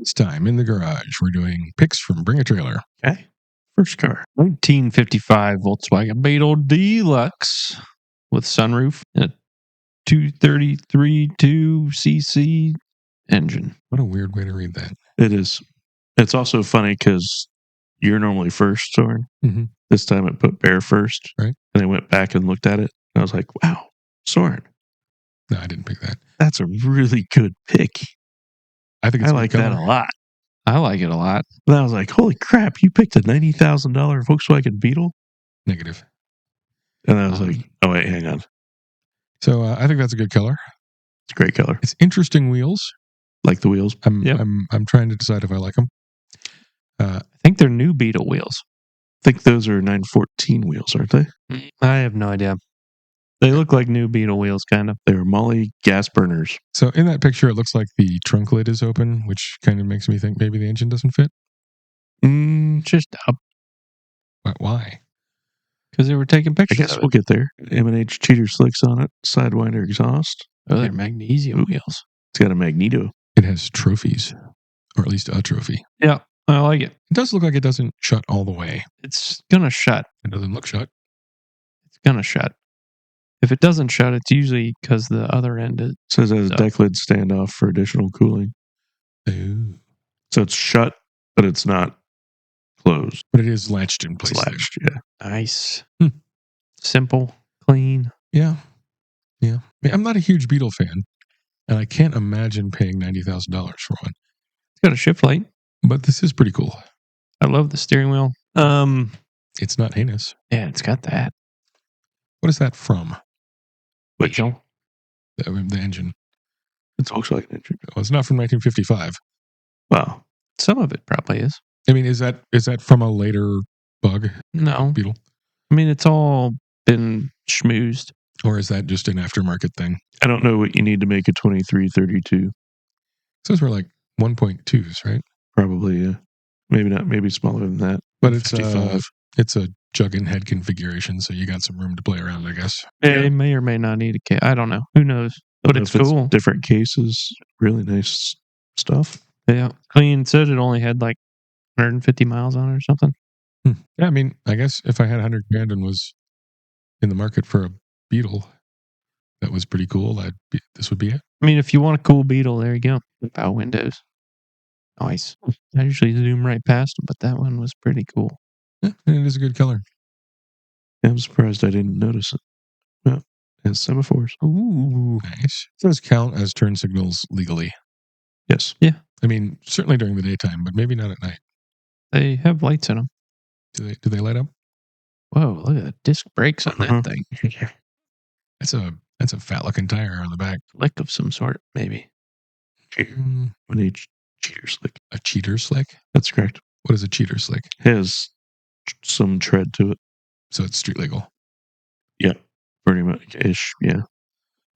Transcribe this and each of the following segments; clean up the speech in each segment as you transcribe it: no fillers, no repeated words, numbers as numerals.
This time in the garage, we're doing picks from Bring a Trailer. Okay. First car. 1955 Volkswagen Beetle Deluxe with sunroof and a 233.2cc engine. What a weird way to read that. It is. It's also funny because you're normally first, Soren. Mm-hmm. This time it put Bear first. Right. And I went back and looked at it. And I was like, wow, Soren. No, I didn't pick that. That's a really good pick. I think it's I like that a lot. I like it a lot. And I was like, holy crap, you picked a $90,000 Volkswagen Beetle? Negative. And I was like, oh, wait, hang on. So I think that's a good color. It's a great color. It's interesting wheels. Like the wheels. I'm trying to decide if I like them. I think they're new Beetle wheels. I think those are 914 wheels, aren't they? I have no idea. They look like new Beetle wheels, kind of. They're Molly gas burners. So in that picture, it looks like the trunk lid is open, which kind of makes me think maybe the engine doesn't fit. Just up. But why? Because they were taking I pictures guess of we'll it. get there. M&H cheater slicks on it. Sidewinder exhaust. Oh, they're magnesium wheels. It's got a magneto. It has trophies, or at least a trophy. Yeah, I like it. It does look like it doesn't shut all the way. It's gonna shut. It doesn't look shut. It's gonna shut. If it doesn't shut, it's usually because the other end is. Says it has a deck lid standoff for additional cooling. Ooh. So it's shut, but it's not closed. But it is latched in place. It's latched, yeah. Nice. Simple, clean. Yeah. Yeah. I mean, I'm not a huge Beetle fan, and I can't imagine paying $90,000 for one. It's got a shift light. But this is pretty cool. I love the steering wheel. It's not heinous. Yeah, it's got that. What is that from? Beetle. The engine. It's Volkswagen engine. Well, it's not from 1955. Wow. Some of it probably is. I mean, is that from a later bug No. Beetle? I mean, it's all been schmoozed. Or is that just an aftermarket thing? I don't know what you need to make a 2332. Those were like 1.2s, right? Probably, yeah. Maybe not. Maybe smaller than that. But 55. it's a jug-in head configuration, so you got some room to play around, I guess. It may or may not need a case. I don't know. Who knows? But it's cool. Different cases. Really nice stuff. Yeah. Clean said it only had like 150 miles on it or something. Yeah, I mean, I guess if I had $100,000 and was in the market for a Beetle, that was pretty cool. This would be it. I mean, if you want a cool Beetle, there you go. Bow windows. Nice. I usually zoom right past them, but that one was pretty cool. Yeah, and it is a good color. Yeah, I'm surprised I didn't notice it. Yeah, it has semaphores. Ooh, nice. Does count as turn signals legally? Yes. Yeah. I mean, certainly during the daytime, but maybe not at night. They have lights in them. Do they light up? Whoa, look at the disc brakes on that thing. That's a fat looking tire on the back. Lick of some sort, maybe. An H cheater slick. A cheater slick? That's correct. What is a cheater slick? Has some tread to it. So it's street legal. Yeah, pretty much ish. Yeah.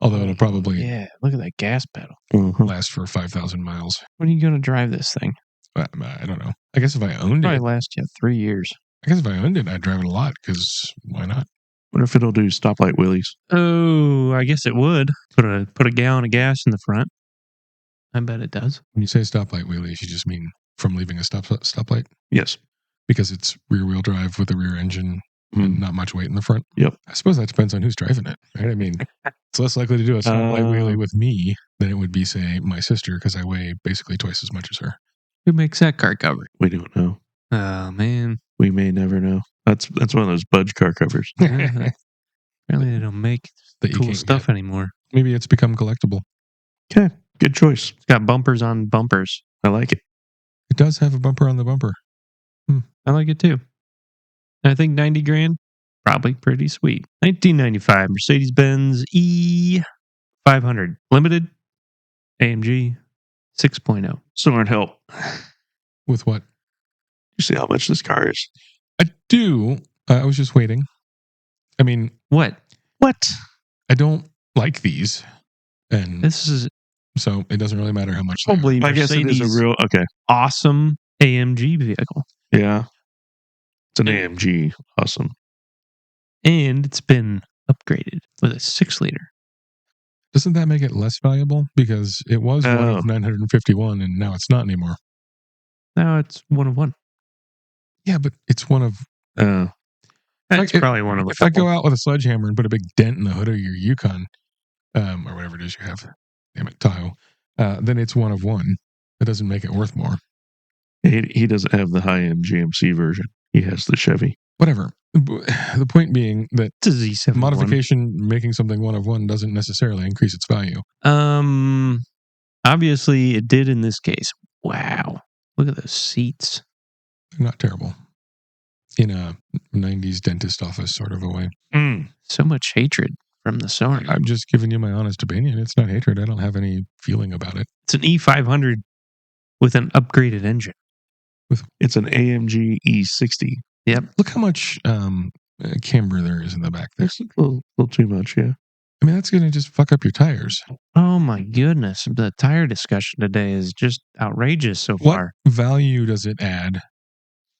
Although it'll probably look at that gas pedal. last for 5,000 miles. When are you going to drive this thing? I don't know. I guess if I owned Probably it, last you 3 years. I guess if I owned it, I'd drive it a lot because why not? Wonder if it'll do stoplight wheelies. Oh, I guess it would. Put a gallon of gas in the front. I bet it does. When you say stoplight wheelies, you just mean from leaving a stoplight? Yes. Because it's rear wheel drive with a rear engine and not much weight in the front. Yep. I suppose that depends on who's driving it, right? I mean, it's less likely to do a stoplight wheelie with me than it would be, say, my sister, because I weigh basically twice as much as her. Who makes that car cover? We don't know. Oh, man. We may never know. That's one of those budge car covers. Apparently they don't make That you cool can't stuff get. anymore. Maybe it's become collectible. Okay. Good choice. It's got bumpers on bumpers. I like it. It does have a bumper on the bumper. I like it too. I think 90 grand, probably pretty sweet. 1995 Mercedes-Benz E500 Limited AMG 6.0. Soren, help. With what? You see how much this car is? I do. I was just waiting. I mean, What? I don't like these. And This is so it doesn't really matter how much they are. probably I guess it is Mercedes' a real... Okay. awesome AMG vehicle. Yeah. It's an AMG. Awesome. And it's been upgraded with a 6-liter. Doesn't that make it less valuable? Because it was one of 951 and now it's not anymore. No, it's one of one. Yeah, but it's one of. That's probably one of a If I couple. go out with a sledgehammer and put a big dent in the hood of your Yukon, or whatever it is you have, damn it, Tahoe, then it's one of one. That doesn't make it worth more. He doesn't have the high-end GMC version. He has the Chevy. Whatever. The point being that It's a Z71. modification making something one of one doesn't necessarily increase its value. Obviously it did in this case. Wow. Look at those seats. They're not terrible. In a 90s dentist office sort of a way. So much hatred from the Soren. I'm just giving you my honest opinion. It's not hatred. I don't have any feeling about it. It's an E500 with an upgraded engine. It's an AMG E60. Yep. Look how much camber there is in the back there. That's a little too much, yeah. I mean, that's going to just fuck up your tires. Oh my goodness. The tire discussion today is just outrageous so far. What value does it add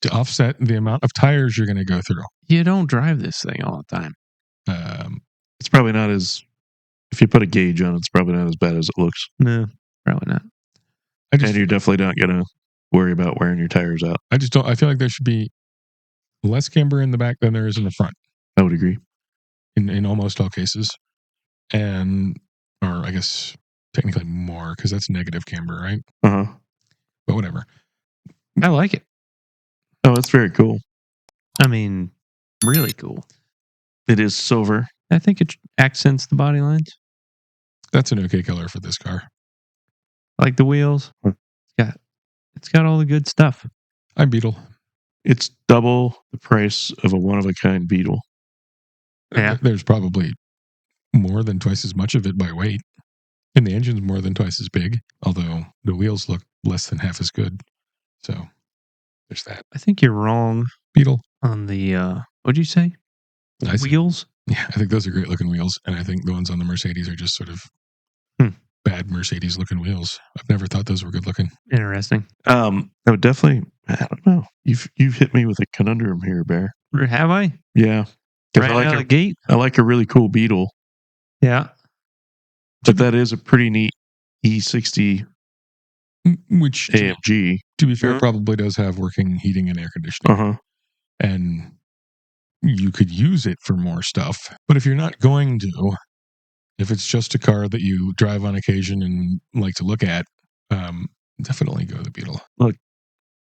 to offset the amount of tires you're going to go through? You don't drive this thing all the time. It's probably not as, if you put a gauge on it, it's probably not as bad as it looks. No, probably not. And you're definitely not going to worry about wearing your tires out. I just don't. I feel like there should be less camber in the back than there is in the front. I would agree. In almost all cases. Or I guess technically more, because that's negative camber, right? Uh-huh. But whatever. I like it. Oh, it's very cool. I mean, really cool. It is silver. I think it accents the body lines. That's an okay color for this car. I like the wheels. It's got all the good stuff. I'm Beetle. It's double the price of a one-of-a-kind Beetle. Yeah. There's probably more than twice as much of it by weight. And the engine's more than twice as big, although the wheels look less than half as good. So there's that. I think you're wrong Beetle. on the, what'd you say? Wheels? Yeah, I think those are great looking wheels. And I think the ones on the Mercedes are just sort of bad Mercedes looking wheels. I've never thought those were good looking. Interesting. I would definitely, I don't know. You've hit me with a conundrum here, Bear. Have I? Yeah. Right out of the gate? I like a really cool Beetle. Yeah. But that is a pretty neat E60 Which, AMG. to be fair, probably does have working heating and air conditioning. Uh-huh. And you could use it for more stuff. But if you're not going to, if it's just a car that you drive on occasion and like to look at, definitely go the Beetle. Look,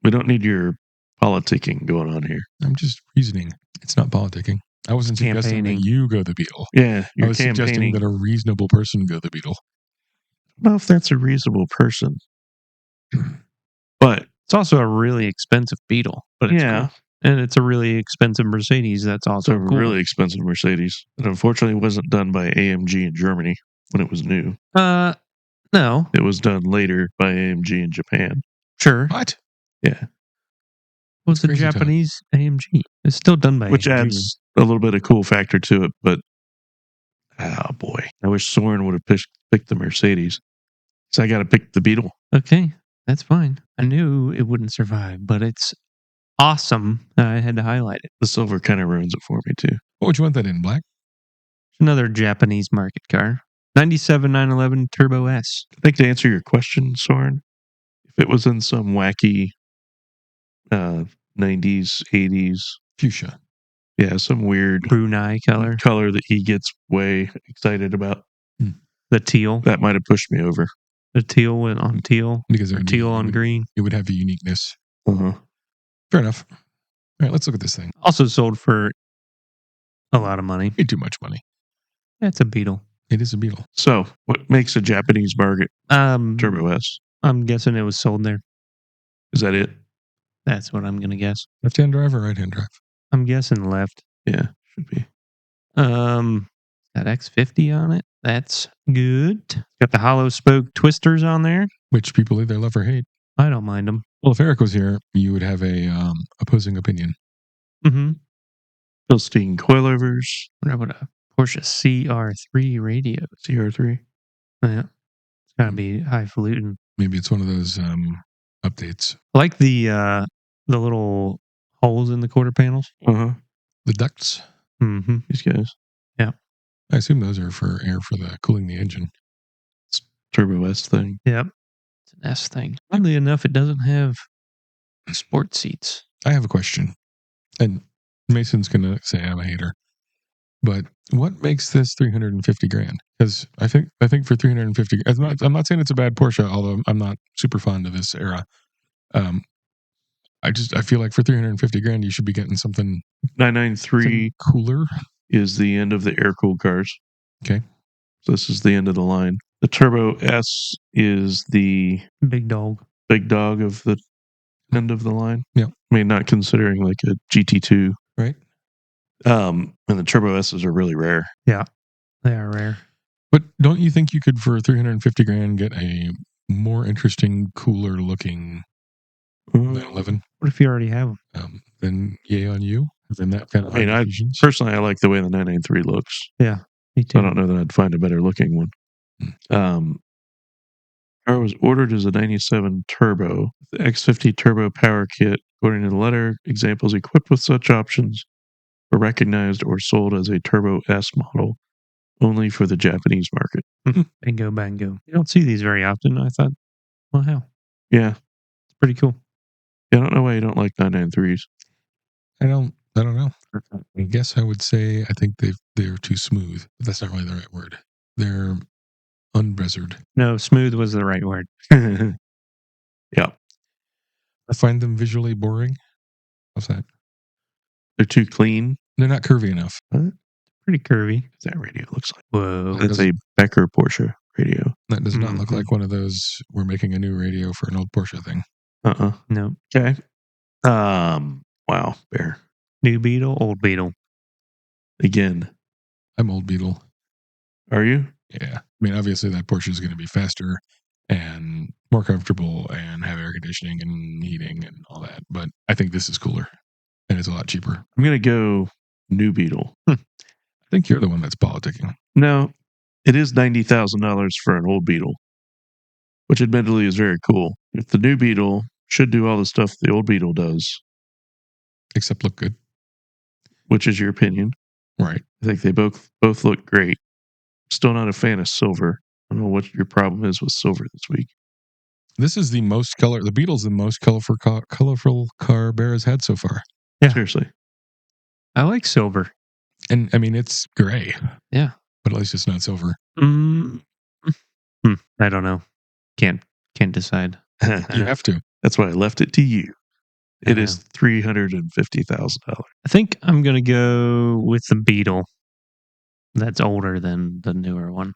we don't need your politicking going on here. I'm just reasoning. It's not politicking. I wasn't suggesting that you go the Beetle. Yeah, I was suggesting that a reasonable person go the Beetle. I don't know if that's a reasonable person. But it's also a really expensive Beetle. But it's yeah. Cool. And it's a really expensive Mercedes. That's also cool. Really expensive Mercedes. It unfortunately wasn't done by AMG in Germany when it was new. No. It was done later by AMG in Japan. Sure. What? Yeah. What's the Japanese AMG? It's still done by Which AMG. adds a little bit of cool factor to it, but oh boy. I wish Soren would have picked the Mercedes. So I got to pick the Beetle. Okay. That's fine. I knew it wouldn't survive, but it's awesome. I had to highlight it. The silver kind of ruins it for me too. What would you want that in? Black? Another Japanese market car. 97 911 Turbo S. I think to answer your question, Soren, if it was in some wacky 90s, 80s fuchsia. Yeah, some weird Brunei color that he gets way excited about. The teal. That might have pushed me over. The teal went on teal. Because or teal on green. It would have a uniqueness. Uh-huh. Fair enough. All right, let's look at this thing. Also sold for a lot of money. Way too much money. That's a Beetle. It is a Beetle. So, what makes a Japanese market Turbo S? I'm guessing it was sold there. Is that it? That's what I'm going to guess. Left-hand drive or right-hand drive? I'm guessing left. Yeah, should be. That X50 on it. That's good. Got the hollow spoke twisters on there. Which people either love or hate. I don't mind them. Well, if Eric was here, you would have a opposing opinion. Mm-hmm. Philistine coilovers. What about a Porsche CR3 radio? CR3? Yeah. It's got to be highfalutin. Maybe it's one of those updates. I like the little holes in the quarter panels. Uh-huh. The ducts. Mm-hmm. These guys. Yeah. I assume those are for air for the cooling the engine. It's Turbo S thing. Yep. It's an S thing. Oddly enough, it doesn't have Sport seats. I have a question, and Mason's gonna say I'm a hater, but what makes this 350 grand? Because I think for 350, I'm not saying it's a bad Porsche, although I'm not super fond of this era. I feel like for 350 grand, you should be getting something 993 cooler. is the end of the air-cooled cars. Okay. So this is the end of the line. The Turbo S is the big dog of the end of the line. Yeah. I mean, not considering like a GT2. Right. And the Turbo S's are really rare. Yeah, they are rare. But don't you think you could, for 350 grand, get a more interesting, cooler looking 911? What if you already have them? Then yay on you. Then that kind of decisions. Personally, I like the way the 993 looks. Yeah, me too. I don't know that I'd find a better looking one. Car was ordered as a 97 Turbo. The X50 Turbo Power Kit, according to the letter, examples equipped with such options were recognized or sold as a Turbo S model only for the Japanese market. Bingo, bango. You don't see these very often. I thought, well, hell. Yeah. It's pretty cool. I don't know why you don't like 993s. I don't know. I guess I would say I think they're too smooth, but that's not really the right word. They're unbreazered. No, smooth was the right word. Yeah. I find them visually boring. What's that? They're too clean. They're not curvy enough. Pretty curvy. That radio looks like. Whoa. It's a Becker Porsche radio. That does not look like one of those we're making a new radio for an old Porsche thing. No. Okay. Wow, Bear. New Beetle, old Beetle. Again. I'm old Beetle. Are you? Yeah. I mean, obviously that Porsche is going to be faster and more comfortable and have air conditioning and heating and all that. But I think this is cooler and it's a lot cheaper. I'm going to go new Beetle. I think you're the one that's politicking. No, it is $90,000 for an old Beetle, which admittedly is very cool. If the new Beetle should do all the stuff the old Beetle does, except look good, which is your opinion, right? I think they both look great. Still not a fan of silver. I don't know what your problem is with silver this week. This is the most color. The Beetle's the most colorful car Bear has had so far. Yeah, seriously. I like silver, and I mean it's gray. Yeah, but at least it's not silver. I don't know. Can't decide. You have to. That's why I left it to you. It is $350,000. I think I'm gonna go with the Beetle. That's older than the newer one.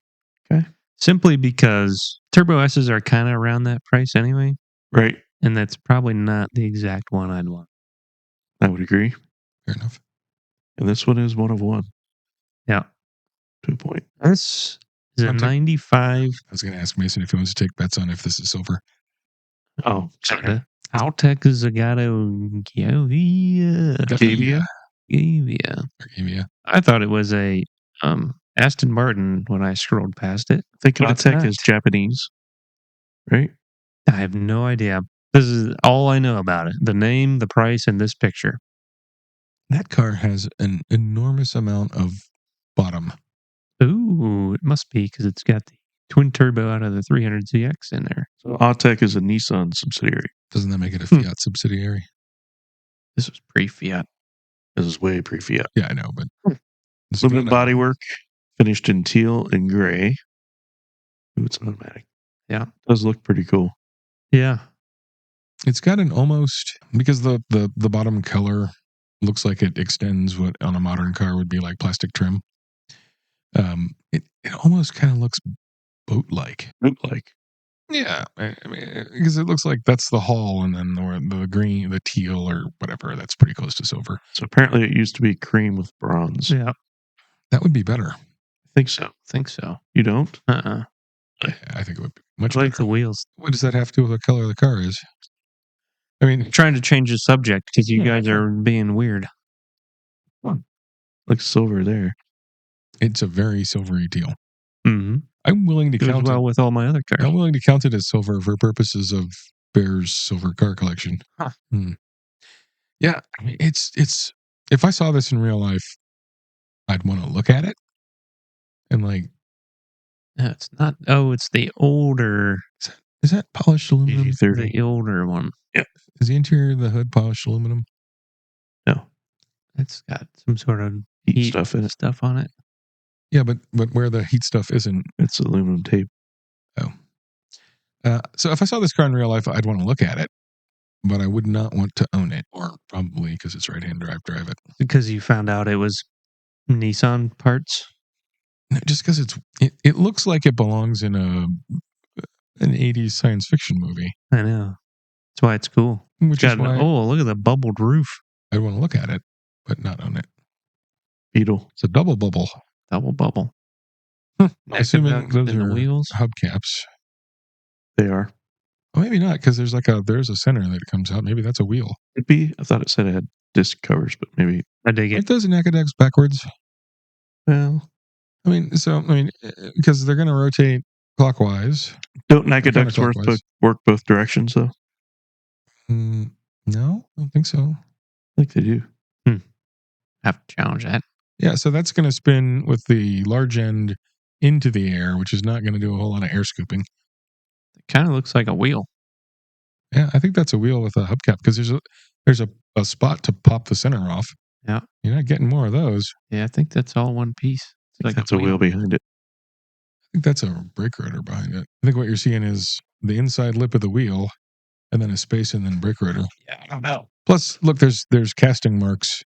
Okay. Simply because Turbo S's are kind of around that price anyway. Right. And that's probably not the exact one I'd want. I would agree. Fair enough. And this one is one of one. Yeah. To a point. This is a 95. I was going to ask Mason if he wants to take bets on if this is silver. Oh, sorry. Altec Zagato Gavia. I thought it was a Aston Martin when I scrolled past it. I think Altec is Japanese, right? I have no idea. This is all I know about it. The name, the price, and this picture. That car has an enormous amount of bottom. Ooh, it must be because it's got the twin turbo out of the 300ZX in there. So Altec is a Nissan subsidiary. Doesn't that make it a Fiat subsidiary? This was pre-Fiat. This is way pre-Fiat. Yeah, I know, but limited bodywork, finished in teal and gray. Ooh, it's automatic. Yeah, it does look pretty cool. Yeah, it's got an almost, because the bottom color looks like it extends what on a modern car would be like plastic trim. It almost kind of looks boat-like. Boat-like. Yeah, I mean, because it looks like that's the hull, and then the green, the teal, or whatever. That's pretty close to silver. So apparently, it used to be cream with bronze. Yeah, that would be better. I think so. You don't? Yeah, I think it would be much like better. The wheels. What does that have to do with the color of the car is? I mean, I'm trying to change the subject because you guys are being weird. Like silver there. It's a very silvery teal. Mm-hmm. I'm willing to count well it with all my other cars. I'm willing to count it as silver for purposes of Bear's silver car collection. Huh. Yeah, I mean, it's. If I saw this in real life, I'd want to look at it and like. No, it's not. Oh, it's the older. Is that polished aluminum? The older one. Is the interior of the hood polished aluminum? No. It's got some sort of Heat stuff in it. stuff on it. Yeah, but where the heat stuff isn't. It's aluminum tape. Oh. So if I saw this car in real life, I'd want to look at it, but I would not want to own it, or probably because it's right-hand drive it. Because you found out it was Nissan parts? No, just because it looks like it belongs in an 80s science fiction movie. I know. That's why it's cool. Which is why look at the bubbled roof. I'd want to look at it, but not own it. Beetle. It's a double bubble. Double bubble. Assuming those the are wheels. hubcaps. They are. Well, maybe not, because there's a center that comes out. Maybe that's a wheel. It'd be. I thought it said it had disc covers, but maybe. I dig Aren't it. those Nakadex backwards? Well, because they're going to rotate clockwise. don't Nakadex counterclockwise. work both directions though? No, I don't think so. I think they do. Have to challenge that. Yeah, so that's going to spin with the large end into the air, which is not going to do a whole lot of air scooping. It kind of looks like a wheel. Yeah, I think that's a wheel with a hubcap, because there's a spot to pop the center off. Yeah. You're not getting more of those. Yeah, I think that's all one piece. It's like That's a wheel behind it. I think that's a brake rotor behind it. I think what you're seeing is the inside lip of the wheel, and then a space, and then brake rotor. Yeah, I don't know. Plus, look, there's casting marks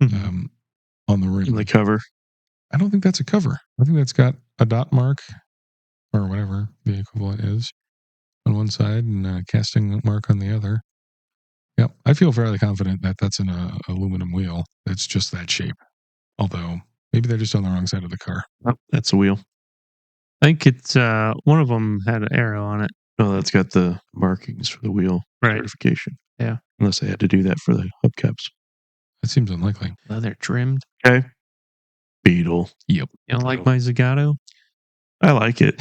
Mm-hmm. on the rim. In the cover. I don't think that's a cover. I think that's got a dot mark, or whatever the equivalent is, on one side, and a casting mark on the other. Yep, I feel fairly confident that that's an aluminum wheel. That's just that shape. Although maybe they're just on the wrong side of the car. Oh, that's a wheel. I think it's one of them had an arrow on it. No, that's got the markings for the wheel certification. Yeah. Unless they had to do that for the hubcaps. That seems unlikely. Leather trimmed. Okay. Beetle. Yep. You don't like my Zagato? I like it.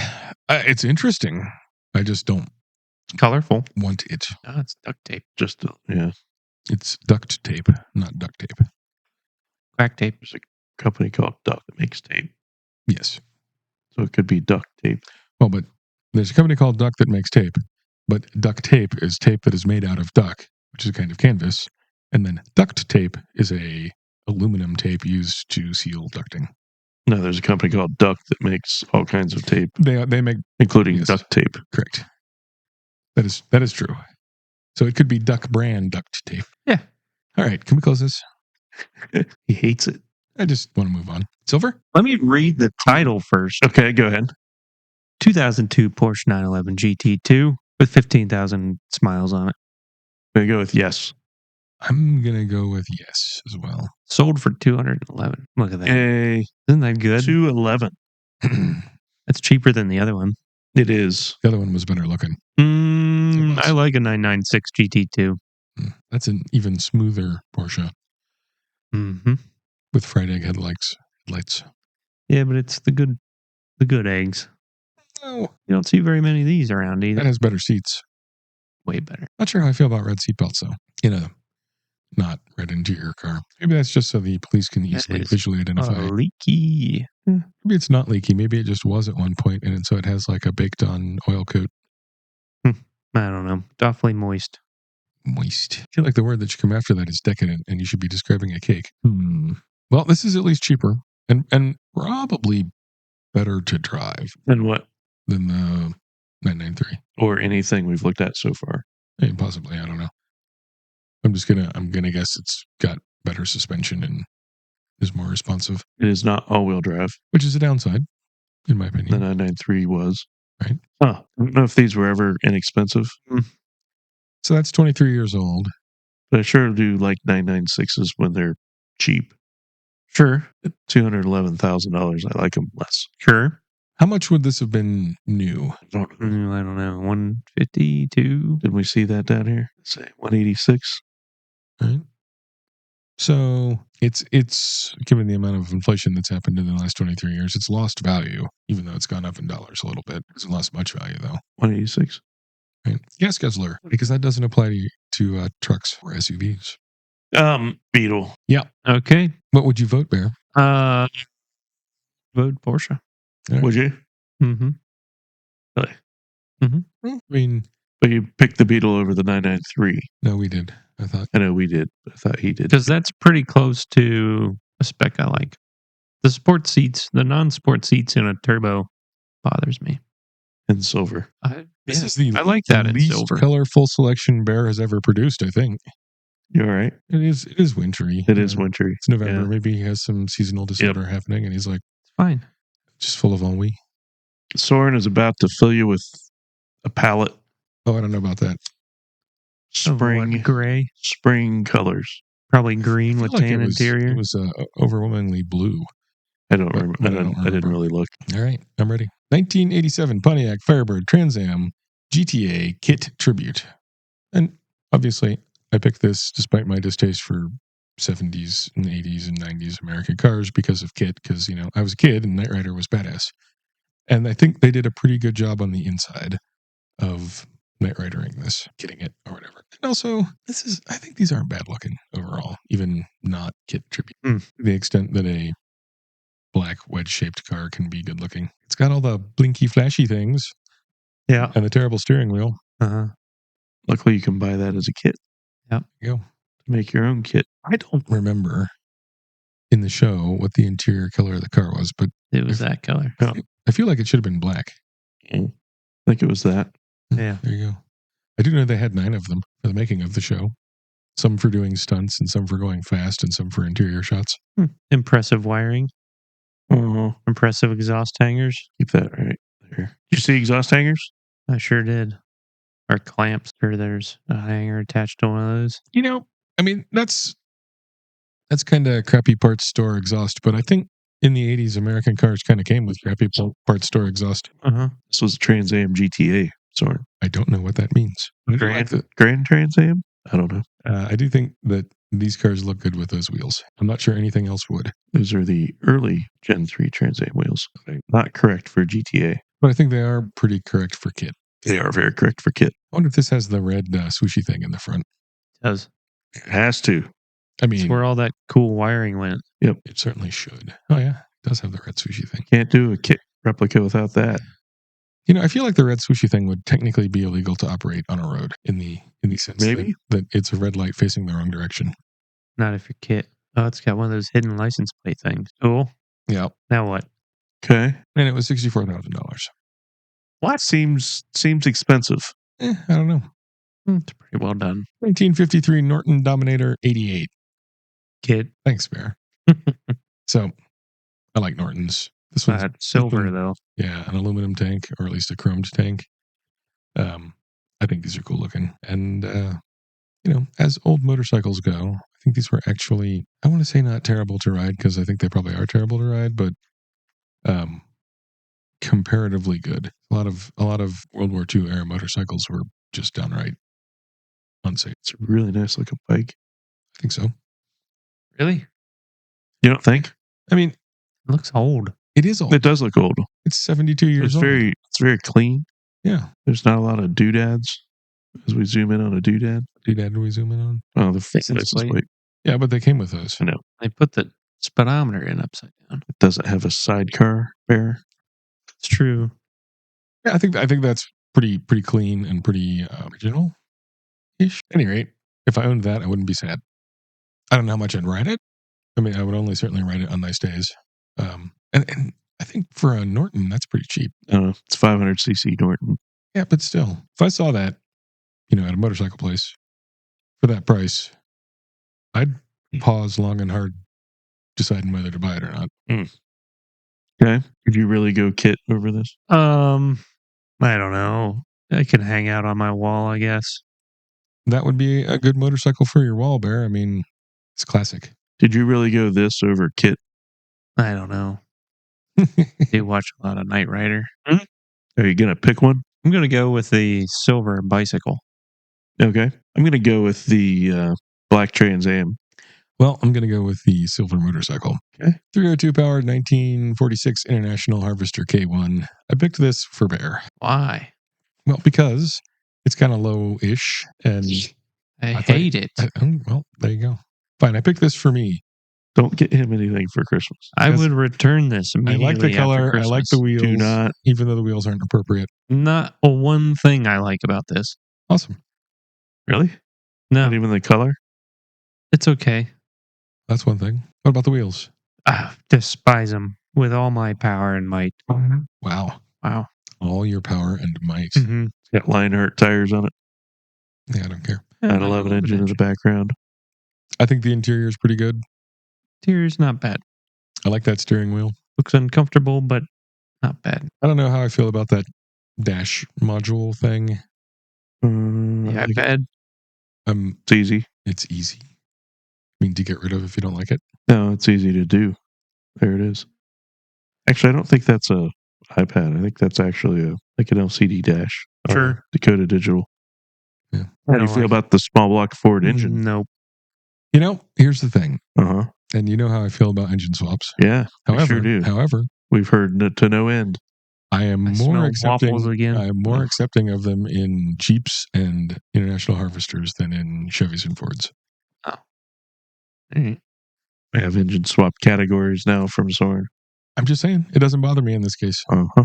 It's interesting. I just don't Colorful. want it. Oh, it's duct tape. Just, yeah. It's duct tape, not duct tape. Crack tape. There's a company called Duck that makes tape. Yes. So it could be duct tape. Well, but there's a company called Duck that makes tape. But duct tape is tape that is made out of duck, which is a kind of canvas. And then duct tape is a aluminum tape used to seal ducting. No, there's a company called Duck that makes all kinds of tape. They make, including yes, duct tape. Correct. That is true. So it could be Duck brand duct tape. Yeah. All right. Can we close this? He hates it. I just want to move on. Silver? Let me read the title first. Okay, go ahead. 2002 Porsche 911 GT2 with 15,000 smiles on it. I'm going to go with yes. I'm going to go with yes as well. Sold for 211. Look at that. Yay. Isn't that good? 211. That's cheaper than the other one. It is. The other one was better looking. I like a 996 GT2. That's an even smoother Porsche Mm-hmm. with fried egg headlights. Yeah, but it's the good eggs. Oh, You don't see very many of these around either. that has better seats. Way better. Not sure how I feel about red seatbelts, though. In a not red interior car. Maybe that's just so the police can easily visually identify. Leaky. Maybe it's not leaky. Maybe it just was at one point, and so it has like a baked-on oil coat. I don't know. Awfully moist. Moist. I feel like the word that should come after that is decadent, and you should be describing a cake. Well, this is at least cheaper, and probably better to drive And what? than the 993. Or anything we've looked at so far. Hey, possibly, I don't know. I'm gonna guess it's got better suspension and is more responsive, It is not all-wheel drive. which is a downside, in my The opinion. 993 was. Right. Huh. I don't know if these were ever inexpensive, So that's 23 years old. but I sure do like 996s when they're cheap. Sure. At $211,000, I like them less. Sure. How much would this have been new? I don't know. I don't know. 152. Did we see that down here? Let's say 186. Right. So it's given the amount of inflation that's happened in the last 23 years, it's lost value, even though it's gone up in dollars a little bit. It hasn't lost much value though. 186. Right. Gas guzzler, because that doesn't apply to trucks or SUVs. Beetle. Okay. What would you vote, Bear? Vote Porsche. Right. Would you? Mm-hmm. Really? I mean, But you picked the Beetle over the 993. No, we did. I thought. I know we did. But I thought he did. Because that's pretty close to a spec I like. The sport seats, the non-sport seats in a turbo bothers me. In silver. This is the I like that in least silver. colorful selection Bear has ever produced, I think. You all right? It is wintry. It is wintry. It's November. Yeah. Maybe he has some seasonal disorder happening, and he's like, It's fine. just full of ennui. Soren is about to fill you with a palette. Oh, I don't know about that. Of what, gray? Spring colors. Probably green with tan interior. It was overwhelmingly blue. I don't remember. I didn't really look. All right, I'm ready. 1987 Pontiac Firebird Trans Am GTA Kit Tribute. And obviously, I picked this despite my distaste for 70s and 80s and 90s American cars because of Kit, because, I was a kid and Knight Rider was badass. And I think they did a pretty good job on the inside of Knight Ridering this, kitting it or whatever. And also, I think these aren't bad looking overall, even not Kit Tribute. To the extent that a black wedge-shaped car can be good looking. It's got all the blinky, flashy things. Yeah. And the terrible steering wheel. Uh-huh. Luckily, you can buy that as a kit. Yep. There you go. Make your own kit. I don't remember in the show what the interior color of the car was, but it was that color. I feel like it should have been black. I think it was that. Yeah. There you go. I do know they had 9 of them for the making of the show. Some for doing stunts and some for going fast and some for interior shots. Impressive wiring. Oh, impressive exhaust hangers. Keep that right there. Did you see exhaust hangers? I sure did. Or clamps. Or there's a hanger attached to one of those. I mean, that's kind of crappy parts store exhaust, but I think in the 80s, American cars kind of came with crappy parts store exhaust. Uh-huh. This was a Trans Am GTA, Soren. I don't know what that means. Grand Trans Am? I don't know. I do think that these cars look good with those wheels. I'm not sure anything else would. Those are the early Gen 3 Trans Am wheels. Not correct for GTA. But I think they are pretty correct for Kit. They are very correct for Kit. I wonder if this has the red swooshy thing in the front. It does. It has to. I mean, it's where all that cool wiring went. Yep. It certainly should. Oh, yeah. It does have the red swooshy thing. Can't do a Kit replica without that. I feel like the red swooshy thing would technically be illegal to operate on a road in the sense that it's a red light facing the wrong direction. Not if you're Kit. Oh, it's got one of those hidden license plate things. Cool. Yeah. Now what? Okay. And it was $64,000. What? Seems expensive. I don't know. It's pretty well done. 1953 Norton Dominator 88. Kid. Thanks, Bear. So, I like Nortons. This one's silver, though. Yeah, an aluminum tank, or at least a chromed tank. I think these are cool looking. And, as old motorcycles go, I think these were actually, I want to say not terrible to ride, because I think they probably are terrible to ride, but comparatively good. A lot of World War II era motorcycles were just downright unsafe. It's a really nice looking bike. I think so. Really? You don't think? I mean, it looks old. It is old. It does look old. It's 72 years old. It's very clean. Yeah. There's not a lot of doodads. As we zoom in on a doodad. Doodad do we zoom in on? Oh, the license plate. Yeah, but they came with those. I know. They put the speedometer in upside down. It doesn't have a sidecar, Bear. It's true. Yeah, I think that's pretty clean and pretty original-ish. At any rate, if I owned that, I wouldn't be sad. I don't know how much I'd ride it. I mean, I would only certainly ride it on nice days. And I think for a Norton, that's pretty cheap. It's 500cc Norton. Yeah, but still, if I saw that, at a motorcycle place for that price, I'd pause long and hard deciding whether to buy it or not. Okay. Did you really go Kit over this? I don't know. I can hang out on my wall, I guess. That would be a good motorcycle for your wall, Bear. I mean, it's classic. Did you really go this over Kit? I don't know. You watch a lot of Knight Rider. Are you going to pick one? I'm going to go with the silver bicycle. Okay. I'm going to go with the black Trans Am. Well, I'm going to go with the silver motorcycle. Okay. 302 powered 1946 International Harvester K1. I picked this for Bear. Why? Well, because it's kind of low-ish. And I hate it. Well, there you go. Fine, I picked this for me. Don't get him anything for Christmas. I would return this immediately. I like the color. I like the wheels. Do not. Even though the wheels aren't appropriate. Not one thing I like about this. Awesome. Really? No, Not even the color? it's okay. That's one thing. What about the wheels? I despise them with all my power and might. Wow. Wow. All your power and might. Mm-hmm. It's got Lionheart tires on it. Yeah, I don't care. 911 engine in the background. I think the interior is pretty good. Interior's not bad. I like that steering wheel. Looks uncomfortable, but not bad. I don't know how I feel about that dash module thing. The I think iPad. it's easy. It's easy. I mean, to get rid of if you don't like it. No, it's easy to do. There it is. Actually, I don't think that's a iPad. I think that's actually an LCD dash. Sure. Dakota Digital. Yeah. How do you feel about the small block Ford engine? Nope. You know, here's the thing. Uh-huh. And you know how I feel about engine swaps. Yeah, I sure do. However, We've heard to no end. I am I more smell accepting. waffles again. I am more accepting of them in Jeeps and International Harvesters than in Chevys and Fords. Oh. Mm. We have engine swap categories now from Soren. I'm just saying, it doesn't bother me in this case. Uh-huh.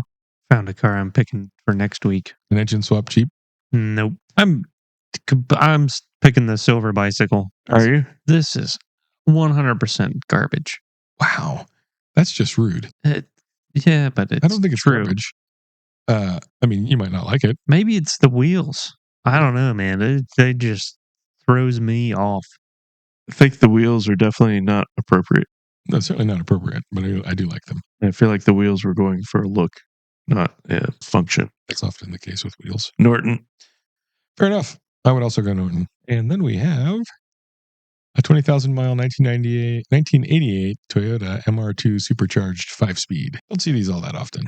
Found a car I'm picking for next week. An engine swap Jeep. Nope. I'm picking the silver bicycle. Are you? This is 100% garbage. Wow, that's just rude. Yeah, but it's I don't think it's true. garbage. I mean, you might not like it. Maybe it's the wheels. I don't know, man. They just throws me off. I think the wheels are definitely not appropriate. No, certainly not appropriate, but I do like them. I feel like the wheels were going for a look, not a function. That's often the case with wheels. Norton. Fair enough. I would also go Norton. And then we have a 20,000 mile 1988 Toyota MR2 supercharged 5-speed. Don't see these all that often.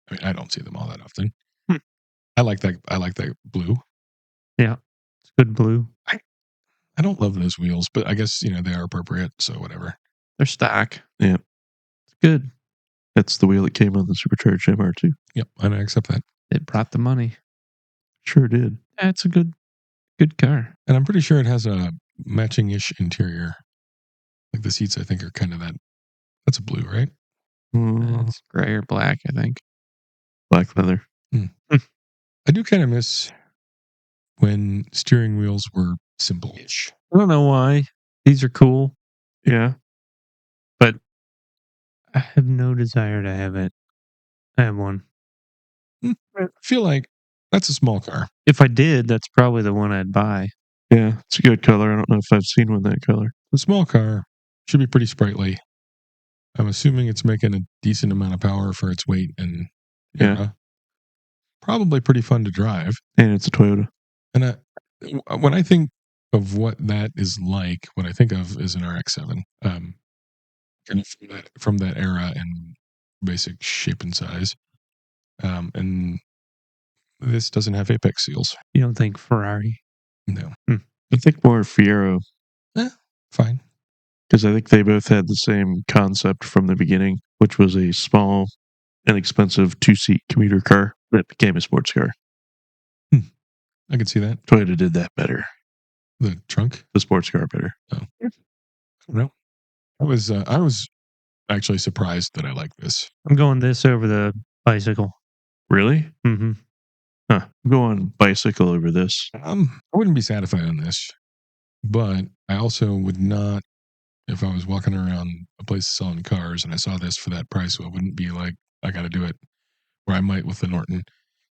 I mean, I don't see them all that often. I like that. I like that blue. Yeah, it's good blue. I don't love those wheels, but I guess they are appropriate. So whatever. They're stock. Yeah, it's good. That's the wheel that came on the supercharged MR2. Yep, and I accept that. It brought the money. Sure did. Yeah, it's a good car. And I'm pretty sure it has a matching-ish interior. Like the seats, I think, are kind of that. That's a blue, right? It's gray or black, I think. Black leather. I do kind of miss when steering wheels were simple-ish. I don't know why. These are cool, Yeah. but I have no desire to have it. I have one. I feel like that's a small car. If I did, that's probably the one I'd buy. Yeah, it's a good color. I don't know if I've seen one that color. A small car should be pretty sprightly. I'm assuming it's making a decent amount of power for its weight and probably pretty fun to drive. And it's a Toyota. And when I think of what that is like, what I think of is an RX-7. Kind of from that era and basic shape and size. And this doesn't have apex seals. You don't think Ferrari? No. I think more Fiero. Fine. Because I think they both had the same concept from the beginning, which was a small, inexpensive 2-seat commuter car that became a sports car. I could see that. Toyota did that better. The trunk? The sports car better. Oh. I don't know. I was actually surprised that I liked this. I'm going this over the bicycle. Really? Mm-hmm. Huh. I'm going bicycle over this. I wouldn't be satisfied on this, but I also would not, if I was walking around a place selling cars and I saw this for that price, I wouldn't be like, I got to do it, where I might with the Norton.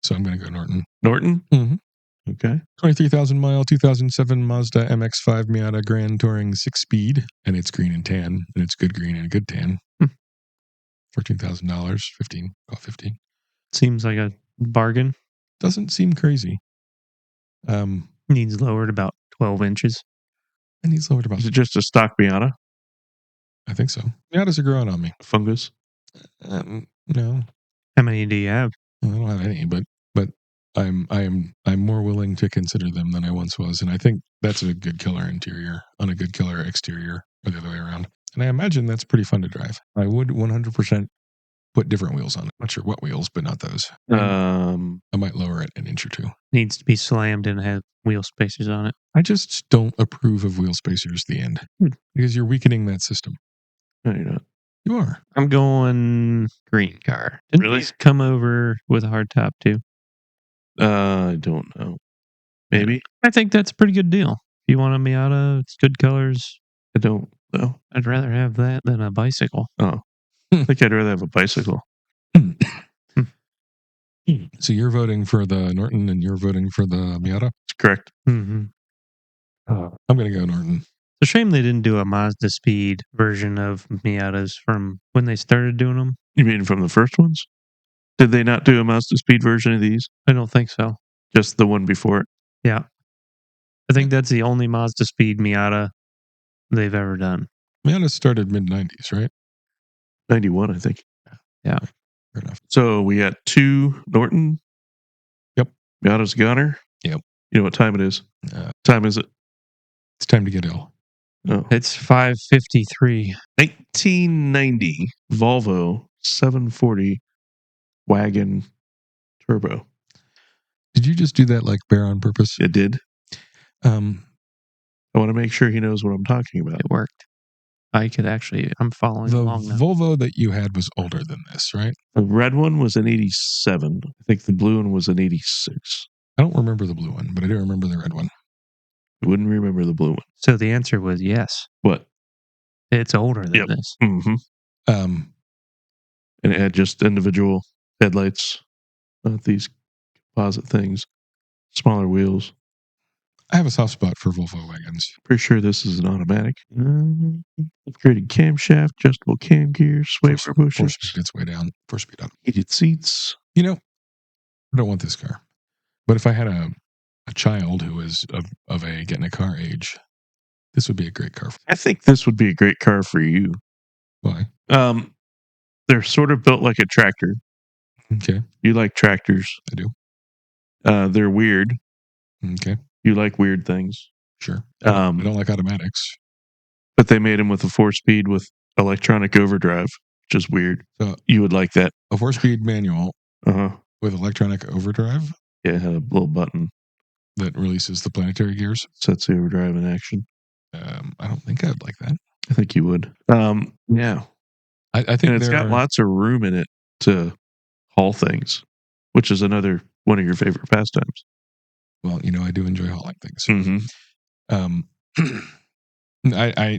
So I'm going to go Norton. Norton? Mm-hmm. Okay. 23,000 mile 2007 Mazda MX-5 Miata Grand Touring 6-speed, and it's green and tan, and it's good green and good tan. $14,000, 15, about 15. Seems like a bargain. Doesn't seem crazy. Needs lowered about 12 inches. It needs lowered about. Is it just a stock Miata? I think so. Miatas are growing on me. Fungus? No, How many do you have? I don't have any, but I'm more willing to consider them than I once was, and I think that's a good killer interior on a good killer exterior, or the other way around. And I imagine that's pretty fun to drive. I would 100% put different wheels on it. Not sure what wheels, but not those. I might lower it an inch or two. Needs to be slammed and have wheel spacers on it. I just don't approve of wheel spacers at the end because you're weakening that system. No, you're not. You are. I'm going green car. Didn't Really? these come over with a hard top too? I don't know. Maybe. I think that's a pretty good deal. If you want a Miata, it's good colors. I don't know. I'd rather have that than a bicycle. Oh. I think I'd rather have a bicycle. So you're voting for the Norton and you're voting for the Miata? That's correct. Mm-hmm. I'm going to go Norton. It's a shame they didn't do a Mazda Speed version of Miatas from when they started doing them. You mean from the first ones? Did they not do a Mazda Speed version of these? I don't think so. Just the one before it? Yeah. I think that's the only Mazda Speed Miata they've ever done. Miata started mid-90s, right? 91, I think. Yeah. Fair enough. So we got 2 Norton. Yep. Miata's Gunner. Yep. You know what time it is? Time is it? It's time to get ill. Oh. It's 5:53. 1990 Volvo 740 wagon turbo. Did you just do that like bear on purpose? It did. Um, I want to make sure he knows what I'm talking about. It worked. I'm following the along now. Volvo that you had was older than this, right? The red one was an 87. I think the blue one was an 86. I don't remember the blue one, but I do remember the red one. I wouldn't remember the blue one. So the answer was yes. What? It's older than this. Mm-hmm. Um, And it had just individual headlights, not these composite things. Smaller wheels. I have a soft spot for Volvo wagons. Pretty sure this is an automatic. Upgraded camshaft, adjustable cam gear, sway bar Four bushes, speed, it's way down. 4-speed up. heated seats. You know, I don't want this car. But if I had a child who was of a getting a car age, this would be a great car. I think this would be a great car for you. Why? They're sort of built like a tractor. Okay. You like tractors. I do. They're weird. Okay. You like weird things. Sure. I don't like automatics. But they made them with a 4-speed with electronic overdrive, which is weird. So You would like that. a 4-speed manual Uh-huh. with electronic overdrive Yeah, it had a little button that releases the planetary gears. sets the overdrive in action. I don't think I'd like that. I think you would. Yeah. I think And it's got lots of room in it to haul things, which is another one of your favorite pastimes. Well, I do enjoy hauling things. Mm-hmm.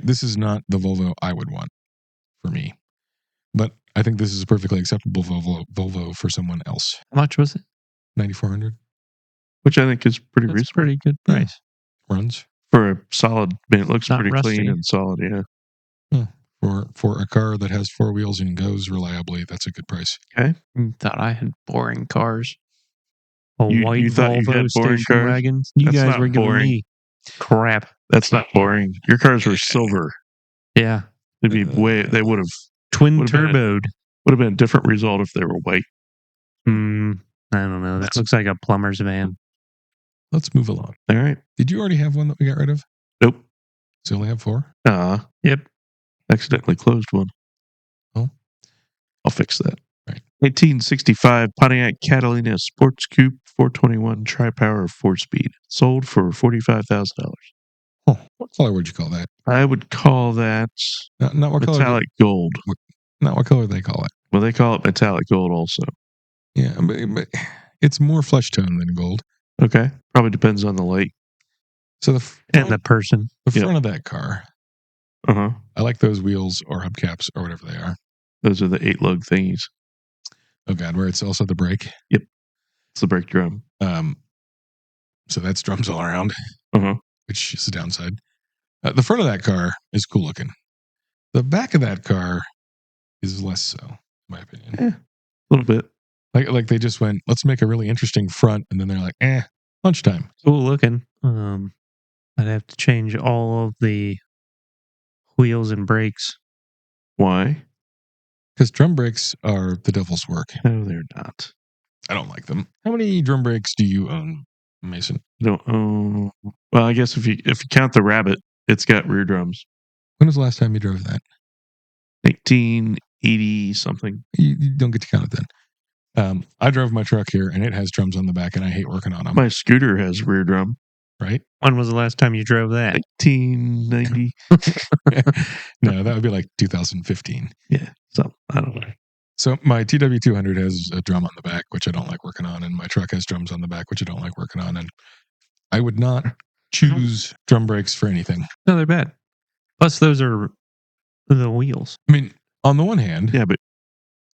This is not the Volvo I would want for me, but I think this is a perfectly acceptable Volvo for someone else. How much was it? 9,400 Which I think is pretty That's reasonable. pretty good price. runs For a solid, it looks Not pretty rusty. clean and solid, yeah. for a car that has 4 wheels and goes reliably. That's a good price. Okay. Thought I had boring cars. A You white thought you Volvo had boring station cars? wagon. You That's guys not were giving boring. me crap. That's not boring. Your cars were silver. Yeah. They'd be they would have Twin Would've been a- turboed. would have been a different result if they were white. I don't know. That looks like a plumber's van. Let's move along. All right. Did you already have one that we got rid of? Nope. So you only have 4? Yep. Accidentally closed one. Oh. I'll fix that. Right. 1865 Pontiac Catalina Sports Coupe 421 Tri-Power 4-speed. Sold for $45,000. Oh, what color would you call that? I would call that Not what color. metallic gold. Not what color they call it. Well, they call it metallic gold also. Yeah, but it's more flesh tone than gold. Okay. Probably depends on the light. So The person. the front of that car, Uh-huh. I like those wheels or hubcaps or whatever they are. Those are the 8-lug thingies. Oh God, where it's also the brake. Yep. It's the brake drum. So that's drums all around, Uh-huh. which is the downside. The front of that car is cool looking. The back of that car is less so, in my opinion. A little bit. Like they just went, let's make a really interesting front, and then they're like, lunchtime. Cool looking. I'd have to change all of the wheels and brakes. Why? Because drum brakes are the devil's work. No, they're not. I don't like them. How many drum brakes do you own, Mason? Don't own. Well, I guess if you count the Rabbit, it's got rear drums. When was the last time you drove that? 1980 something. You don't get to count it then. I drove my truck here, and it has drums on the back, and I hate working on them. My scooter has rear drum. Right? When was the last time you drove that? 1990. No, that would be like 2015. Yeah. So I don't know. So my TW200 has a drum on the back, which I don't like working on, and my truck has drums on the back, which I don't like working on. And I would not choose drum brakes for anything. No, they're bad. Plus, those are the wheels. I mean, on the one hand, Yeah, but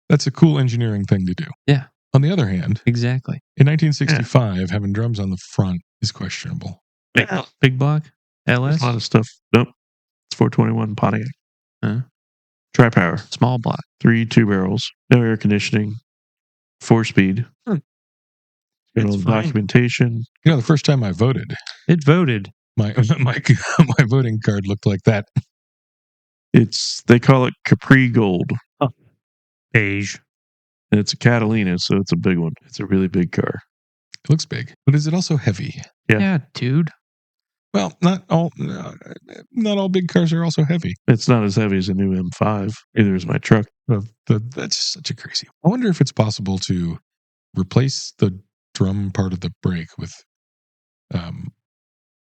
that's a cool engineering thing to do. Yeah. On the other hand, Exactly. in 1965, having drums on the front is questionable. Big block? there's LS? a lot of stuff. Nope. It's 421 Pontiac. Huh? Tri-power. Small block. 3 2-barrels. No air conditioning. 4-speed. Hmm. Got It's all the fine. documentation. The first time I voted, It voted. my my voting card looked like that. They call it Capri Gold. Beige. And it's a Catalina, so it's a big one. It's a really big car. It looks big, but is it also heavy? Yeah. Dude. Well, not all big cars are also heavy. It's not as heavy as a new M5. Neither is my truck. That's such a crazy. I wonder if it's possible to replace the drum part of the brake with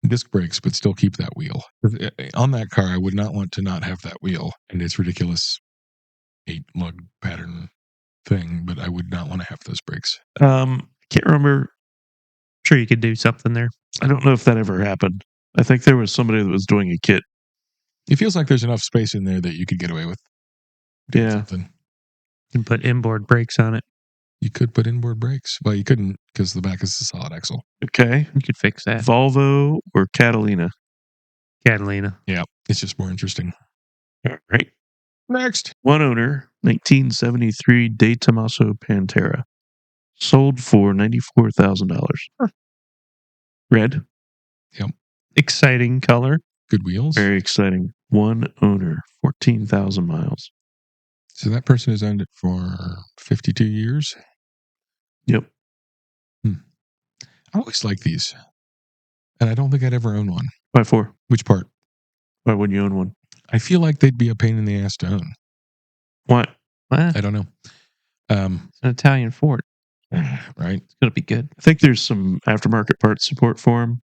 disc brakes, but still keep that wheel. On that car, I would not want to not have that wheel and its ridiculous 8-lug pattern thing, but I would not want to have those brakes. Can't remember. Sure, you could do something there. I don't know if that ever happened. I think there was somebody that was doing a kit. It feels like there's enough space in there that you could get away with doing something. You can put inboard brakes on it. You could put inboard brakes. Well, you couldn't because the back is a solid axle. Okay. You could fix that. Volvo or Catalina? Catalina. Yeah, it's just more interesting. All right. Next. One owner, 1973 De Tomaso Pantera. Sold for $94,000. Red. Exciting color. Good wheels. Very exciting. One owner, 14,000 miles. So that person has owned it for 52 years. Yep. I always like these. And I don't think I'd ever own one. Why for? Which part? Why wouldn't you own one? I feel like they'd be a pain in the ass to own. What? What? I don't know. It's an Italian Ford. Right? It's going to be good. I think there's some aftermarket parts support for them.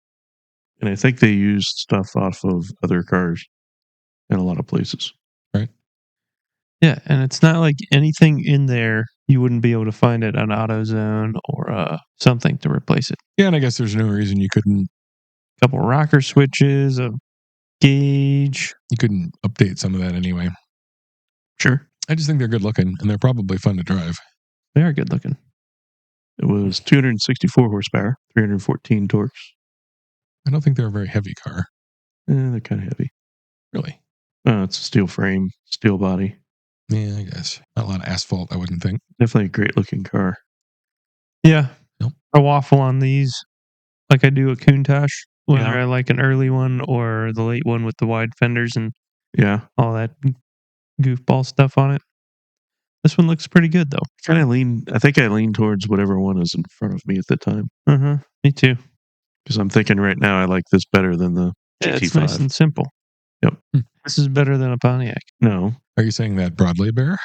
And I think they use stuff off of other cars in a lot of places. Right? Yeah, and it's not like anything in there you wouldn't be able to find it on AutoZone or something to replace it. Yeah, and I guess there's no reason you couldn't Couple rocker switches, a gauge. update some of that anyway. Sure. I just think they're good looking and they're probably fun to drive. They are good looking. It was 264 horsepower, 314 torques. I don't think they're a very heavy car. They're kind of heavy. Really? It's a steel frame, steel body. Yeah, I guess. Not a lot of asphalt, I wouldn't think. Definitely a great looking car. Yeah. Nope. I waffle on these like I do a Countach, whether Yeah. I like an early one or the late one with the wide fenders and Yeah. all that goofball stuff on it. This one looks pretty good, though. I think I lean towards whatever one is in front of me at the time. Me too. Because I'm thinking right now I like this better than the Yeah, GT5. it's nice and simple. Yep. This is better than a Pontiac. No. Are you saying that broadly, Bear?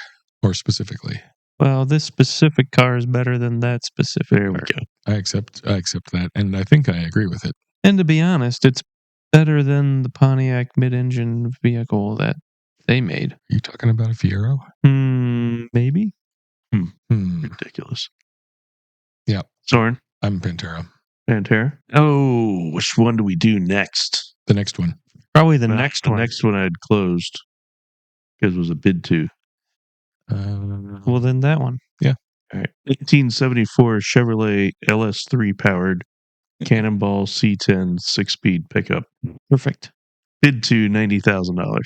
Or specifically? Well, this specific car is better than that specific There we car. go. I accept that, and I think I agree with it. And to be honest, it's better than the Pontiac mid-engine vehicle that they made. Are you talking about a Fiero? Maybe. Ridiculous. Yeah. Soren? I'm Pantera. Pantera? Oh, which one do we do next? The next one. Probably the next one. The next one I had closed because it was a bid to. Well, then that one. Yeah. All right. 1874 Chevrolet LS3 powered Cannonball C10 6-speed pickup. Perfect. Bid to $90,000.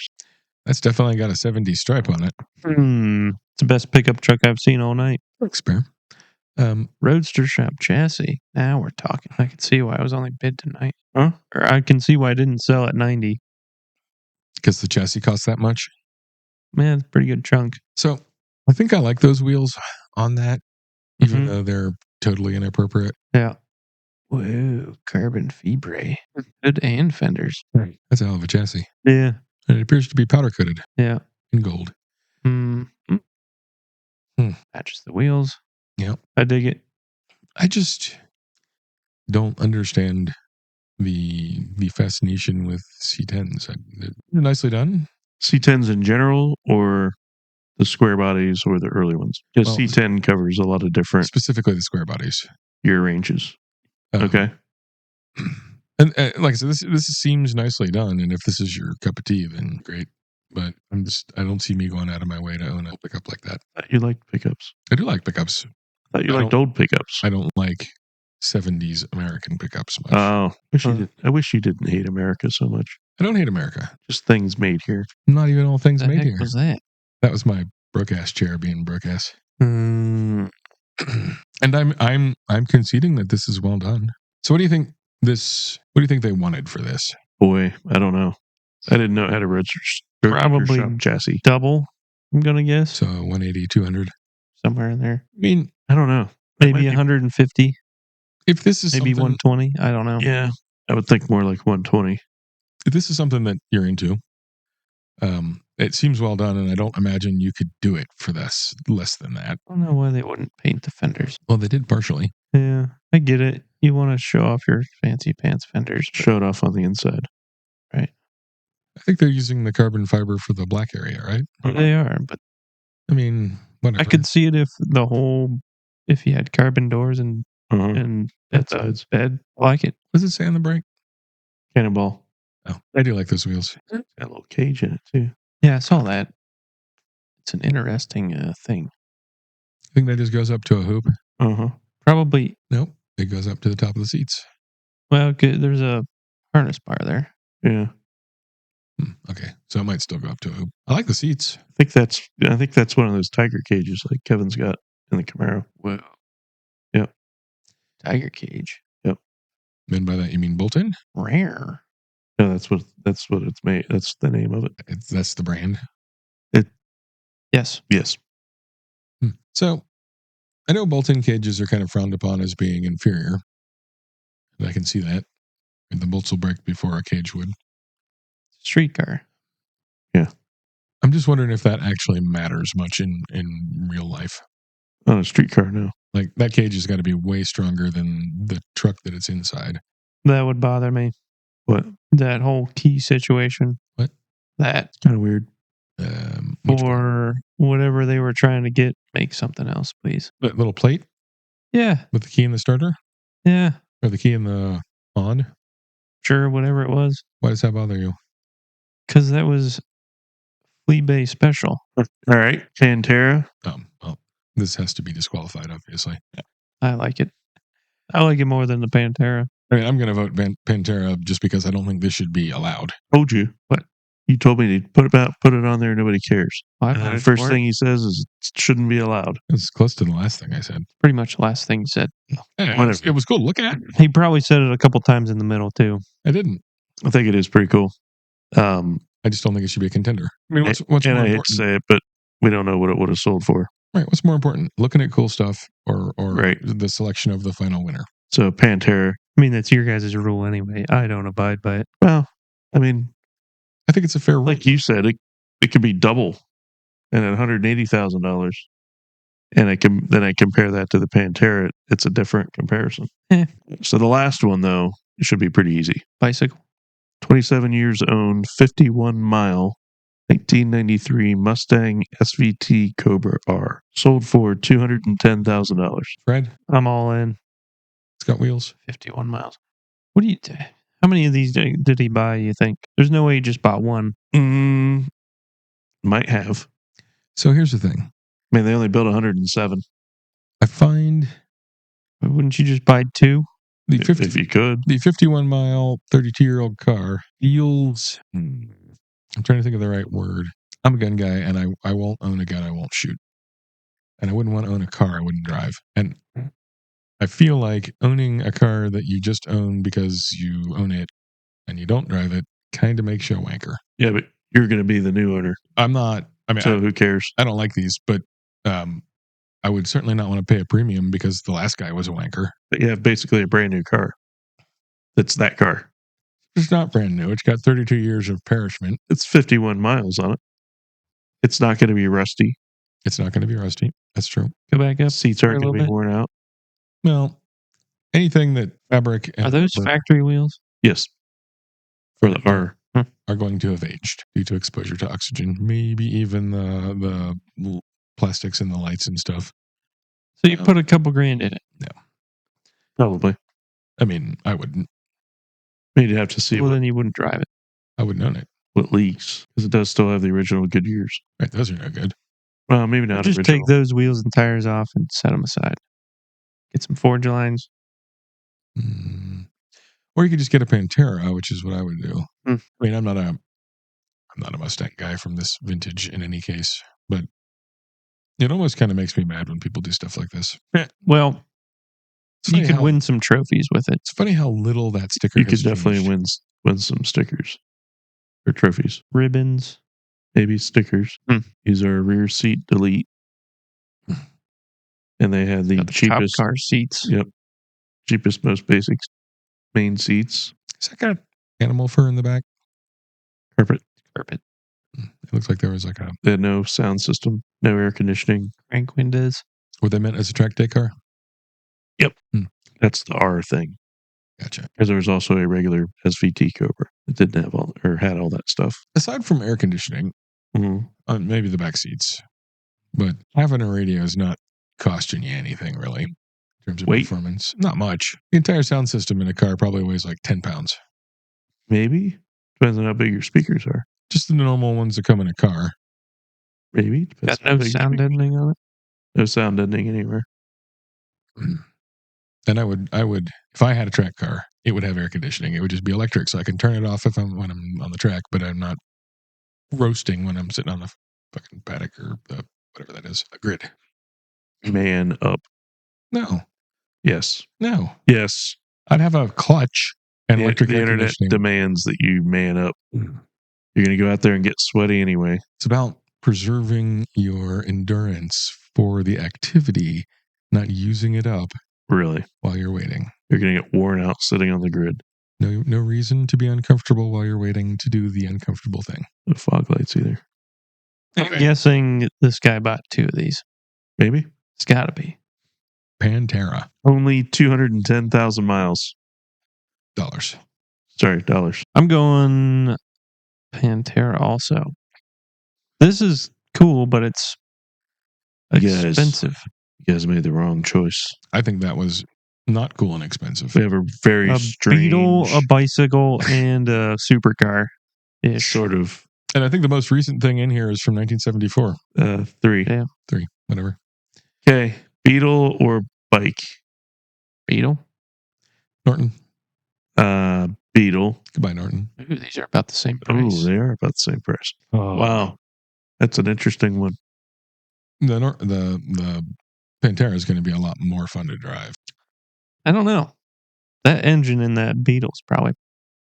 That's definitely got a 70 stripe on it. It's the best pickup truck I've seen all night. Looks fair. Roadster shop chassis. Now we're talking. I can see why it was only bid tonight. Huh? Or I can see why it didn't sell at 90. Because the chassis costs that much. Man, it's a pretty good chunk. So I think I like those wheels on that, even though they're totally inappropriate. Yeah. Whoa, carbon fibre. Good and fenders. That's a hell of a chassis. Yeah. And it appears to be powder coated Yeah. in gold. Matches the wheels. Yep. I dig it. I just don't understand the fascination with C10s. They're nicely done. C10s in general or the square bodies or the early ones? Because Well, C10 covers a lot of different Specifically the square bodies. year ranges. Okay. And like I said, this seems nicely done. And if this is your cup of tea, then great. But I don't see me going out of my way to own a pickup like that. You liked pickups. I do like pickups. I thought you liked old pickups. I don't like 70s American pickups much. Oh, I wish you didn't hate America so much. I don't hate America. Just things made here. Not even all things What the made heck here. was that? That was my broke-ass chair being broke-ass. Mm, And I'm conceding that this is well done. So what do you think they wanted for this? Boy, I don't know. I didn't know how to register Probably shop chassis. double, I'm going to guess. So 180, 200. Somewhere in there. I mean, I don't know. Maybe 150, if this is maybe something, 120. I don't know. Yeah, I would think more like 120. if this is something that you're into, it seems well done, and I don't imagine you could do it for less than that. I don't know why they wouldn't paint the fenders. Well, they did partially. Yeah, I get it. You want to show off your fancy pants fenders. but- Show it off on the inside. Right. I think they're using the carbon fiber for the black area, right? They are, but I mean, whatever. I could see it if you had carbon doors and at the Sides. bed. I like it. What does it say on the brake? Cannonball. Oh, I do like those wheels. Got a little cage in it too. Yeah, I saw that. It's an interesting thing. I think that just goes up to a hoop. Probably. Nope, it goes up to the top of the seats. Well, there's a harness bar there. Yeah. Okay, so it might still go up to a hoop. I like the seats. I think that's one of those tiger cages like Kevin's got in the Camaro. Whoa. Yep. Tiger cage. Yep. And by that you mean bolt-in? Rare. No, that's what it's made. That's the name of it. That's the brand. Yes. Yes. So, I know bolt-in cages are kind of frowned upon as being inferior. And I can see that. And the bolts will break before a cage would. Streetcar. Yeah. I'm just wondering if that actually matters much in real life. On a streetcar, no. Like, that cage has got to be way stronger than the truck that it's inside. That would bother me. What? That whole key situation. What? That. Kind of weird. Or whatever they were trying to make something else, please. That little plate? Yeah. With the key in the starter? Yeah. Or the key in the on? Sure, whatever it was. Why does that bother you? Because that was Flea Bay special. All right. Pantera. Well, this has to be disqualified, obviously. I like it. I like it more than the Pantera. I mean, I'm going to vote Pantera just because I don't think this should be allowed. Told you. What? You told me to put it on there. Nobody cares. Well, And the first thing he says is it shouldn't be allowed. It's close to the last thing I said. Pretty much the last thing he said. Yeah, it was cool to look at. He probably said it a couple times in the middle, too. I didn't. I think it is pretty cool. I just don't think it should be a contender. I mean, what's more I hate important? to say it, but we don't know what it would have sold for. Right. What's more important? Looking at cool stuff or Right. the selection of the final winner? So Pantera. I mean, that's your guys' rule anyway. I don't abide by it. Well, I mean, I think it's a fair rule. like you said, it could be double and at $180,000. And I compare that to the Pantera. It's a different comparison. So the last one, though, it should be pretty easy. Bicycle. 27 years owned, 51 mile, 1993 Mustang SVT Cobra R. Sold for $210,000. Fred, I'm all in. it's got wheels. 51 miles. What do you? How many of these did he buy? You think? There's no way he just bought one. Might have. So here's the thing. I mean, they only built 107. I find Wouldn't you just buy two? the If you could. the 51 mile 32-year-old car feels. I'm trying to think of the right word. I'm a gun guy, and I won't own a gun I won't shoot, and I wouldn't want to own a car I wouldn't drive. And I feel like owning a car that you just own because you own it and you don't drive it kind of makes you a wanker. Yeah, but you're going to be the new owner. I'm not. I mean, So who cares? I don't like these, but I would certainly not want to pay a premium because the last guy was a wanker. But you have basically a brand new car. That's that car. It's not brand new. It's got 32 years of perishment. It's 51 miles on it. It's not going to be rusty. It's not going to be rusty. That's true. Go back up. Seats aren't going to be worn out. Well, anything that fabric and Are those factory wheels? Yes. For the R. are going to have aged due to exposure to oxygen, maybe even the plastics and the lights and stuff. So you put a couple grand in it. No. Probably. I mean, I wouldn't. You'd have to see Well, then you wouldn't drive it. I wouldn't own it. what leaks, because it does still have the original Goodyears. Right, those are no good. Well, maybe not Just original. take those wheels and tires off and set them aside. Get some forge lines. Or you could just get a Pantera, which is what I would do. Hmm. I mean, I'm not a Mustang guy from this vintage in any case, but it almost kind of makes me mad when people do stuff like this. Well, It's funny you could how- win some trophies with it. It's funny how little that sticker You has could definitely changed. win some stickers or trophies. Ribbons. Maybe stickers. These are rear seat delete. And they had the Got the cheapest cop car seats. Yep. Cheapest, most basic main seats. Has that got animal fur in the back? Carpet. It looks like there was like a... They had no sound system, no air conditioning. Crank windows. What they meant as a track day car? Yep. That's the R thing. Gotcha. Because there was also a regular SVT Cobra that didn't have all, or had all that stuff. Aside from air conditioning, maybe the back seats, but having a radio is not costing you anything really in terms of performance. Not much. The entire sound system in a car probably weighs like 10 pounds. Maybe. Depends on how big your speakers are. Just the normal ones that come in a car. Maybe. Depends Got no sound deadening on it. No sound deadening anywhere. And I would, if I had a track car, it would have air conditioning. It would just be electric, so I can turn it off when I'm on the track, but I'm not roasting when I'm sitting on the fucking paddock or whatever that is, a grid. Man up. No. Yes. No. Yes. I'd have a clutch and electric the air internet conditioning. demands that you man up. You're going to go out there and get sweaty anyway. It's about preserving your endurance for the activity, not using it up. Really? While you're waiting. You're going to get worn out sitting on the grid. No reason to be uncomfortable while you're waiting to do the uncomfortable thing. No fog lights either. I'm guessing this guy bought 2 of these. Maybe. It's got to be. Pantera. Only 210,000 miles. Dollars. Sorry, dollars. I'm going Pantera also. This is cool, but it's expensive. You guys made the wrong choice. I think that was not cool and expensive. We have a very strange... Beetle, a bicycle, and a supercar. Sort of. And I think the most recent thing in here is from 1974. 3. Yeah. 3, whatever. Okay. Beetle or bike? Beetle. Norton. Beetle. Goodbye, Norton. Ooh, these are about the same price. Oh, they are about the same price. Oh. Wow. That's an interesting one. The Pantera is going to be a lot more fun to drive. I don't know. That engine in that Beetle's probably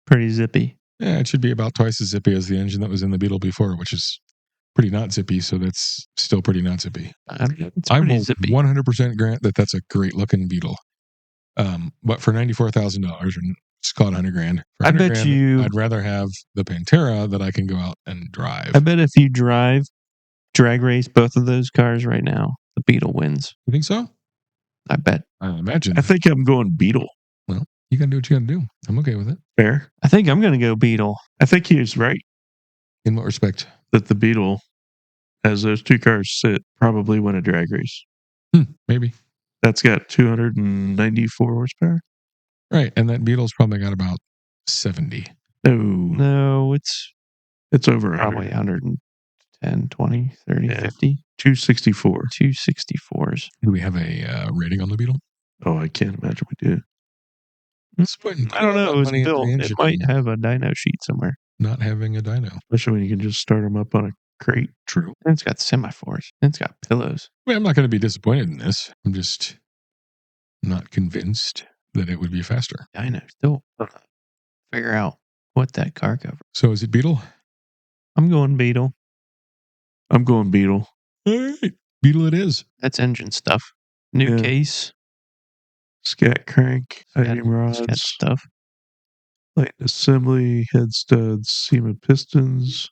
pretty zippy. Yeah, it should be about twice as zippy as the engine that was in the Beetle before, which is pretty not zippy, so that's still pretty not zippy. I will zippy. 100% grant that that's a great looking Beetle. But for $94,000, and just call it $100,000. I bet you I'd rather have the Pantera that I can go out and drive. I bet if you drag race both of those cars right now, the Beetle wins. You think so? I bet. I imagine. I think I'm going Beetle. Well, you got to do what you got to do. I'm okay with it. Fair. I think I'm going to go Beetle. I think he is right. In what respect? That the Beetle, as those 2 cars sit, probably win a drag race. Maybe. That's got 294 horsepower. Right, and that Beetle's probably got about 70. No, it's over 100. probably 110, 20, 30, 50. 264. 264s. Do we have a rating on the Beetle? Oh, I can't imagine we do. I don't know. It was built. It might have a dyno sheet somewhere. Not having a dyno. Especially when you can just start them up on a crate. True. And it's got semaphores. And it's got pillows. I mean, I'm not going to be disappointed in this. I'm just not convinced that it would be faster. Dyno. Still figure out what that car covers. So is it Beetle? I'm going Beetle. I'm going Beetle. All right. Beetle it is. That's engine stuff. New case. Scat crank. Titanium rods. Scat stuff. Light assembly. Head studs. SEMA pistons.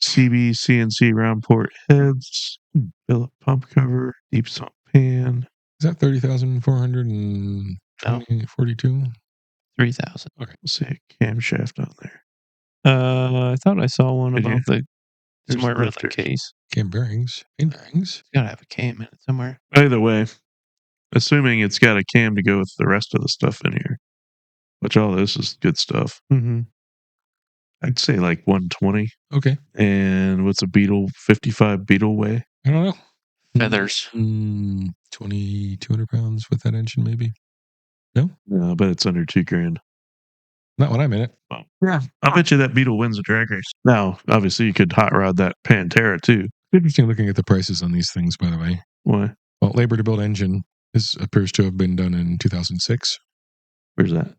CB CNC round port heads. Billet pump cover. Deep sump pan. Is that 30,442? 3,000. Okay. We'll see a camshaft on there. I thought I saw one about the somewhere around the lifters. case. Cam bearings. Main bearings. It's got to have a cam in it somewhere. Either way, assuming it's got a cam to go with the rest of the stuff in here, Which all this is good stuff. Mm-hmm. I'd say like 120. Okay. And what's a Beetle 55 Beetle weigh? I don't know. Feathers. 2,200 pounds with that engine, maybe. No, but it's under $2,000. not when I'm in it. Oh. Yeah, I bet you that Beetle wins a drag race. Now, obviously, you could hot rod that Pantera too. Interesting looking at the prices on these things, by the way. Why? Well, labor to build engine appears to have been done in 2006. Where's that?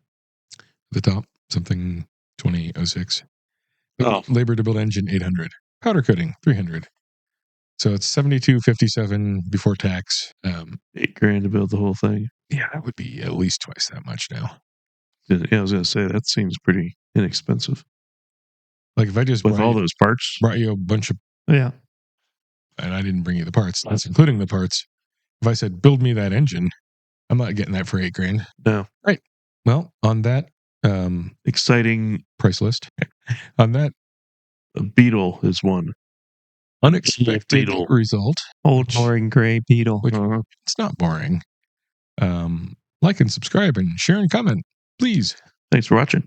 The top, something 2006. Oh. Labor to build engine 800. Powder coating 300. So it's 72.57 before tax. $8,000 to build the whole thing. Yeah, that would be at least twice that much now. Yeah, I was gonna say that seems pretty inexpensive. Like if I just with all those parts, brought you a bunch of, Yeah. and I didn't bring you the parts, that's including the parts. If I said build me that engine, I'm not getting that for $8,000. No. Right. Well, on that exciting price list, on that a Beetle is one unexpected Beetle result, Old boring gray Beetle. which it's not boring. Like and subscribe and share and comment, please. Thanks for watching.